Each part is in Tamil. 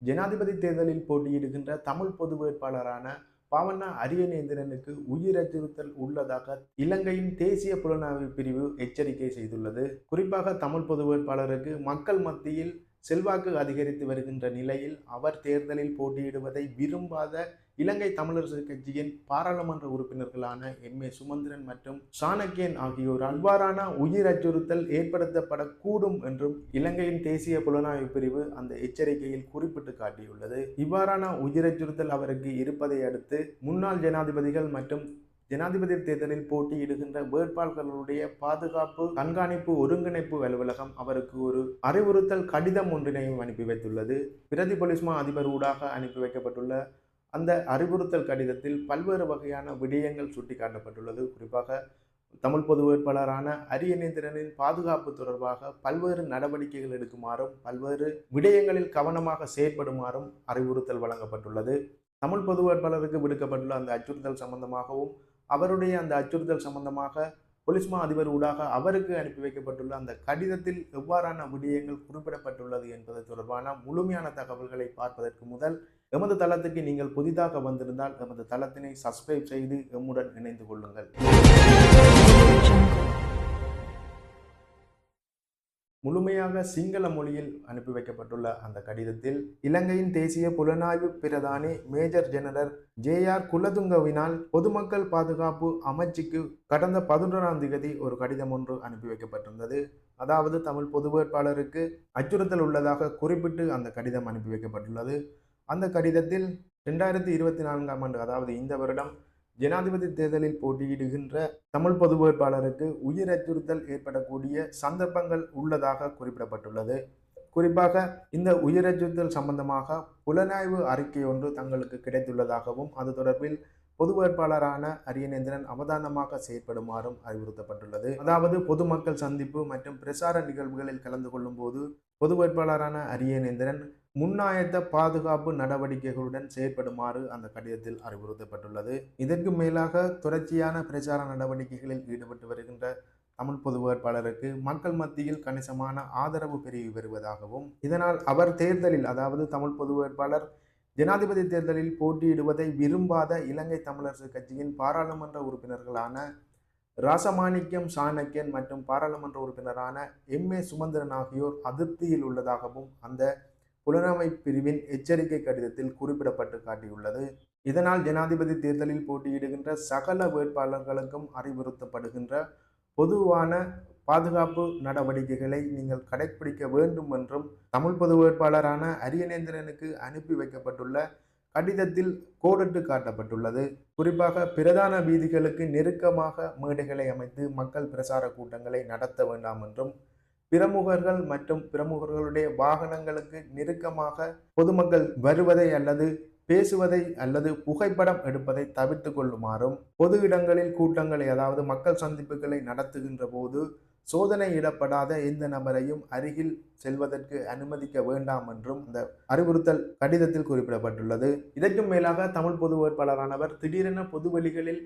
ஜனாதிபதி தேர்தலில் போட்டியிடுகின்ற தமிழ் பொது வேட்பாளரான பாவண்ணா அரியநேந்திரனுக்கு உயிர் அச்சுறுத்தல் உள்ளதாக இலங்கையின் தேசிய புலனாய்வு பிரிவு எச்சரிக்கை செய்துள்ளது. குறிப்பாக தமிழ் பொது வேட்பாளருக்கு மக்கள் மத்தியில் செல்வாக்கு அதிகரித்து வருகின்ற நிலையில் அவர் தேர்தலில் போட்டியிடுவதை விரும்பாத இலங்கை தமிழரசு கட்சியின் பாராளுமன்ற உறுப்பினர்களான சுமந்திரன் மற்றும் சாணக்கியன் ஆகியோரால் இவ்வாறான உயிர் அச்சுறுத்தல் ஏற்படுத்தப்படக்கூடும் என்றும் இலங்கையின் தேசிய புலனாய்வு பிரிவு அந்த எச்சரிக்கையில் குறிப்பிட்டு காட்டியுள்ளது. இவ்வாறான உயிர் அச்சுறுத்தல் அவருக்கு இருப்பதை அடுத்து முன்னாள் ஜனாதிபதிகள் மற்றும் ஜனாதிபதி தேர்தலில் போட்டியிடுகின்ற வேட்பாளர்களுடைய பாதுகாப்பு கண்காணிப்பு ஒருங்கிணைப்பு அலுவலகம் அவருக்கு ஒரு அறிவுறுத்தல் கடிதம் ஒன்றினையும் அனுப்பி வைத்துள்ளது. பிரதி பொலிஸ்மா அதிபர் ஊடாக அனுப்பி வைக்கப்பட்டுள்ள அந்த அறிவுறுத்தல் கடிதத்தில் பல்வேறு வகையான விடயங்கள் சுட்டிக்காட்டப்பட்டுள்ளது. குறிப்பாக தமிழ் பொது வேட்பாளரான அரியநேந்திரனின் பாதுகாப்பு தொடர்பாக பல்வேறு நடவடிக்கைகள் எடுக்குமாறும் பல்வேறு விடயங்களில் கவனமாக செயற்படுமாறும் அறிவுறுத்தல் வழங்கப்பட்டுள்ளது. தமிழ் பொது வேட்பாளருக்கு விடுக்கப்பட்டுள்ள அந்த அச்சுறுத்தல் சம்பந்தமாகவும் அவருடைய அந்த அச்சுறுத்தல் சம்பந்தமாக பொலிஸ்மா அதிபர் ஊடாக அவருக்கு அனுப்பி வைக்கப்பட்டுள்ள அந்த கடிதத்தில் எவ்வாறான விடயங்கள் குறிப்பிடப்பட்டுள்ளது என்பது தொடர்பான முழுமையான தகவல்களை பார்ப்பதற்கு முதல் எமது தளத்துக்கு நீங்கள் புதிதாக வந்திருந்தால் எமது தளத்தினை சப்ஸ்கிரைப் செய்து எம்முடன் இணைந்து கொள்ளுங்கள். முழுமையாக சிங்கள மொழியில் அனுப்பி வைக்கப்பட்டுள்ள அந்த கடிதத்தில் இலங்கையின் தேசிய புலனாய்வு பிரதானி மேஜர் ஜெனரல் JR குலதுங்கவினால் பொதுமக்கள் பாதுகாப்பு அமைச்சுக்கு கடந்த 11ஆம் தேதி ஒரு கடிதம் ஒன்று அனுப்பி வைக்கப்பட்டிருந்தது. அதாவது தமிழ் பொது வேட்பாளருக்கு அச்சுறுத்தல் உள்ளதாக குறிப்பிட்டு அந்த கடிதம் அனுப்பி வைக்கப்பட்டுள்ளது. அந்த கடிதத்தில் 2024ஆம் ஆண்டு அதாவது இந்த வருடம் ஜனாதிபதி தேர்தலில் போட்டியிடுகின்ற தமிழ் பொது வேட்பாளருக்கு உயிர் அச்சுறுத்தல் ஏற்படக்கூடிய சந்தர்ப்பங்கள் உள்ளதாக குறிப்பிடப்பட்டுள்ளது. குறிப்பாக இந்த உயிர் அச்சுறுத்தல் சம்பந்தமாக புலனாய்வு அறிக்கை ஒன்று தங்களுக்கு கிடைத்துள்ளதாகவும் அது தொடர்பில் பொது வேட்பாளரான அரியநேந்திரன் அவதானமாக செயற்படுமாறும் அறிவுறுத்தப்பட்டுள்ளது. அதாவது பொதுமக்கள் சந்திப்பு மற்றும் பிரசார நிகழ்வுகளில் கலந்து கொள்ளும் போது பொது வேட்பாளரான அரியநேந்திரன் முன்னாயத்த பாதுகாப்பு நடவடிக்கைகளுடன் செயற்படுமாறு அந்த கடிதத்தில் அறிவுறுத்தப்பட்டுள்ளது. இதற்கு மேலாக தொடர்ச்சியான பிரச்சார நடவடிக்கைகளில் ஈடுபட்டு வருகின்ற தமிழ் பொது வேட்பாளருக்கு மக்கள் மத்தியில் கணிசமான ஆதரவு பெருகி வருவதாகவும் இதனால் அவர் தேர்தலில் அதாவது தமிழ் பொது வேட்பாளர் ஜனாதிபதி தேர்தலில் போட்டியிடுவதை விரும்பாத இலங்கை தமிழரசு கட்சியின் பாராளுமன்ற உறுப்பினர்களான ராசமாணிக்கம் சாணக்கியன் மற்றும் பாராளுமன்ற உறுப்பினரான சுமந்திரன் ஆகியோர் அதிருப்தியில் உள்ளதாகவும் அந்த புலனாய்வு பிரிவின் எச்சரிக்கை கடிதத்தில் குறிப்பிடப்பட்டு காட்டியுள்ளது. இதனால் ஜனாதிபதி தேர்தலில் போட்டியிடுகின்ற சகல வேட்பாளர்களுக்கும் அறிவுறுத்தப்படுகின்ற பொதுவான பாதுகாப்பு நடவடிக்கைகளை நீங்கள் கடைபிடிக்க வேண்டும் என்றும் தமிழ் பொது வேட்பாளரான அரியநேந்திரனுக்கு அனுப்பி வைக்கப்பட்டுள்ள கடிதத்தில் கோடிட்டு காட்டப்பட்டுள்ளது. குறிப்பாக பிரதான வீதிகளுக்கு நெருக்கமாக மேடைகளை அமைத்து மக்கள் பிரசார கூட்டங்களை நடத்த வேண்டாம் என்றும் பிரமுகர்கள் மற்றும் பிரமுகர்களுடைய வாகனங்களுக்கு நெருக்கமாக பொதுமக்கள் வருவதை அல்லது பேசுவதை அல்லது புகைப்படம் எடுப்பதை தவிர்த்து கொள்ளுமாறும் பொது இடங்களில் கூட்டங்களை அதாவது மக்கள் சந்திப்புகளை நடத்துகின்ற போது சோதனையிடப்படாத எந்த நபரையும் அருகில் செல்வதற்கு அனுமதிக்க வேண்டாம் என்றும் இந்த அறிவுறுத்தல் கடிதத்தில் குறிப்பிடப்பட்டுள்ளது. இதற்கும் மேலாக தமிழ் பொது வேட்பாளரானவர் திடீரென பொதுவெளிகளில்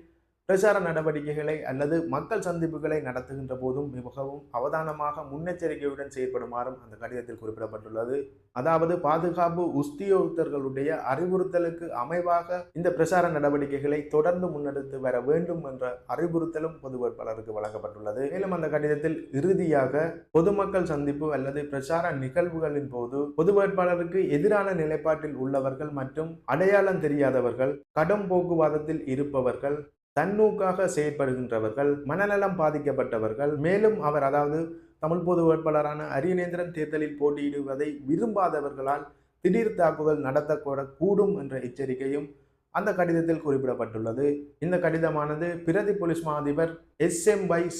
பிரச்சார நடவடிக்கைகளை அல்லது மக்கள் சந்திப்புகளை நடத்துகின்ற போதும் மிகவும் அவதானமாக முன்னெச்சரிக்கையுடன் செயற்படுமாறும் அந்த கடிதத்தில் குறிப்பிடப்பட்டுள்ளது. அதாவது பாதுகாப்பு உத்தியோகத்தர்களுடைய அறிவுறுத்தலுக்கு அமைவாக இந்த பிரச்சார நடவடிக்கைகளை தொடர்ந்து முன்னெடுத்து வர வேண்டும் என்ற அறிவுறுத்தலும் பொது வேட்பாளருக்கு வழங்கப்பட்டுள்ளது. மேலும் அந்த கடிதத்தில் இறுதியாக பொதுமக்கள் சந்திப்பு அல்லது பிரச்சார நிகழ்வுகளின் போது பொது வேட்பாளருக்கு எதிரான நிலைப்பாட்டில் உள்ளவர்கள் மற்றும் அடையாளம் தெரியாதவர்கள், கடும் போக்குவாதத்தில் இருப்பவர்கள், தன்னூக்காக செயற்படுகின்றவர்கள், மனநலம் பாதிக்கப்பட்டவர்கள், மேலும் அவர் அதாவது தமிழ் பொது வேட்பாளரான அரியநேந்திரன் தேர்தலில் போட்டியிடுவதை விரும்பாதவர்களால் திடீர் தாக்குதல் நடத்தக்கூடும் என்ற எச்சரிக்கையும் அந்த கடிதத்தில் குறிப்பிடப்பட்டுள்ளது. இந்த கடிதமானது பிரதி பொலிஸ் மா அதிபர்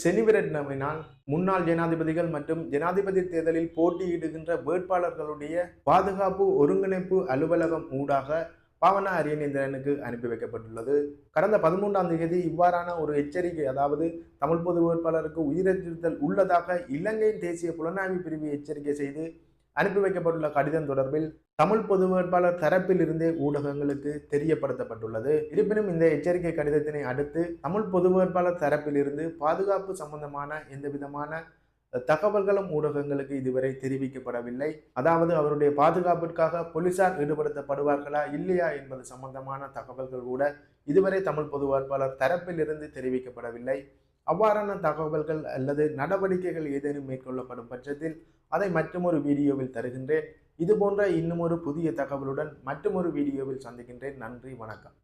செனிவிரட்னவினால் முன்னாள் ஜனாதிபதிகள் மற்றும் ஜனாதிபதி தேர்தலில் போட்டியிடுகின்ற வேட்பாளர்களுடைய பாதுகாப்பு ஒருங்கிணைப்பு அலுவலகம் ஊடாக பாவண்ணா அரியநேந்திரனுக்கு அனுப்பி வைக்கப்பட்டுள்ளது. கடந்த 13ஆம் தேதி இவ்வாறான ஒரு எச்சரிக்கை அதாவது தமிழ் பொது வேட்பாளருக்கு உயிரச்சுறுத்தல் உள்ளதாக இலங்கையின் தேசிய புலனாய்வு பிரிவு எச்சரிக்கை செய்து அனுப்பி வைக்கப்பட்டுள்ள கடிதம் தொடர்பில் தமிழ் பொது வேட்பாளர் தரப்பில் இருந்தே ஊடகங்களுக்கு தெரியப்படுத்தப்பட்டுள்ளது. இருப்பினும் இந்த எச்சரிக்கை கடிதத்தினை அடுத்து தமிழ் பொது வேட்பாளர் தரப்பில் இருந்து பாதுகாப்பு சம்பந்தமான எந்த விதமான தகவல்களும் ஊடகங்களுக்கு இதுவரை தெரிவிக்கப்படவில்லை. அதாவது அவருடைய பாதுகாப்பிற்காக போலீசார் ஈடுபடுத்தப்படுவார்களா இல்லையா என்பது சம்பந்தமான தகவல்கள் கூட இதுவரை தமிழ் பொது வேட்பாளர் தரப்பில் இருந்து தெரிவிக்கப்படவில்லை. அவ்வாறான தகவல்கள் அல்லது நடவடிக்கைகள் ஏதேனும் மேற்கொள்ளப்படும் பட்சத்தில் அதை மற்றொரு வீடியோவில் தருகின்றேன். இது போன்ற இன்னும் ஒரு புதிய தகவலுடன் மற்றொரு வீடியோவில் சந்திக்கின்றேன். நன்றி, வணக்கம்.